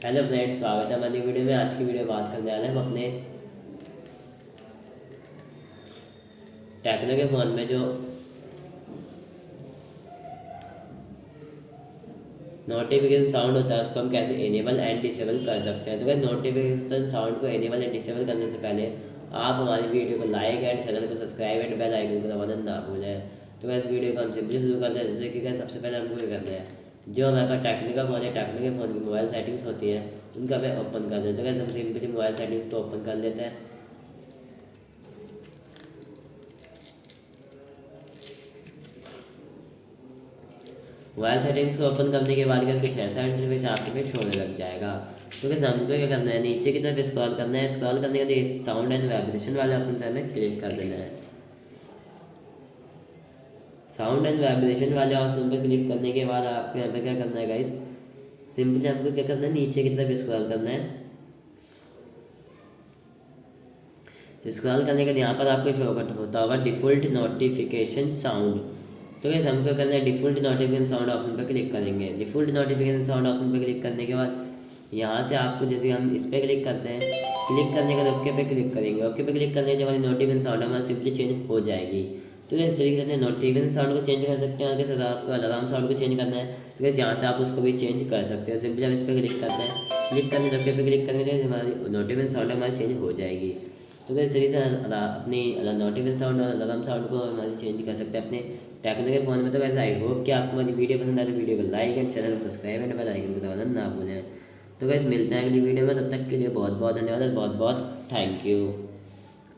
Hello friends, स्वागत है हमारी वीडियो में। आज की वीडियो बात करने वाले हैं हम अपने टेक्नो के फ़ोन में जो नोटिफिकेशन साउंड होता है उसको हम कैसे इनेबल एंड डिसेबल कर सकते हैं। तो क्या नोटिफिकेशन साउंड को इनेबल एंड डिसेबल करने से पहले आप हमारी वीडियो को लाइक एंड चैनल को सब्सक्राइब एंड बेल आइकन को दबाना ना भूलें। तो क्या इस वीडियो को हम सिंपली शुरू करते हैं। देखिए क्या सबसे पहले हमको क्या करना है, जो हमारे पास टेक्निक का फ़ोन है, टेक्निक के फ़ोन की मोबाइल सेटिंग्स होती है उनका हमें ओपन कर देते हैं। तो कैसे हम सिंपली मोबाइल सेटिंग्स को ओपन कर लेते हैं। मोबाइल सेटिंग्स को ओपन करने के बाद कुछ ऐसा इंटरफेस आपके पे होने लग जाएगा। तो कैसे हमको क्या करना है, नीचे की तरफ स्क्रॉल करना है। स्क्रॉल करने के लिए साउंड एंड वाइब्रेशन वाले ऑप्शन पर हमें क्लिक कर देना है। साउंड एंड वाइब्रेशन वाले ऑप्शन पर क्लिक करने के बाद आपको यहाँ पे क्या करना है गाइस, सिंपली हमको क्या करना है, नीचे की तरफ स्क्रॉल करना है। स्क्रॉल करने के बाद यहाँ पर आपको शो होता होगा डिफ़ॉल्ट नोटिफिकेशन साउंड। तो कैसे हमको करना है, डिफ़ॉल्ट नोटिफिकेशन साउंड ऑप्शन पर क्लिक करेंगे। डिफ़ॉल्ट नोटिफिकेशन साउंड ऑप्शन पर क्लिक करने के बाद यहाँ से आपको जैसे हम इस पर क्लिक करते हैं, क्लिक करने के बाद ओके पे क्लिक करेंगे। ओके पे क्लिक करने के बाद नोटिफिकेशन साउंड हमारा सिंपली चेंज हो जाएगी। तो इस तरीके से नोटिफिकेशन साउंड को चेंज कर सकते हैं। और कैसे आपको अलार्म साउंड को चेंज करना है तो कैसे यहाँ से आप उसको भी चेंज कर सकते हो। सिंपली हम इस पर क्लिक करते हैं, क्लिक करने ओके पे क्लिक करने के हमारी नोटिफिकेशन साउंड हमारी चेंज हो जाएगी। तो इस तरीके से अपनी नोटिफिकेशन साउंड और अलार्म साउंड को हमारी चेंज कर सकते हैं अपने टेक्नो के फ़ोन में। तो वैसे आई होप कि आपको हमारी वीडियो पसंद आए तो वीडियो को लाइक एंड चैनल को सब्सक्राइब एंड बेल आइकन को दबाना ना भूलें। तो वैसे मिलते हैं अगली वीडियो में, तब तक के लिए बहुत बहुत धन्यवाद और बहुत बहुत थैंक यू।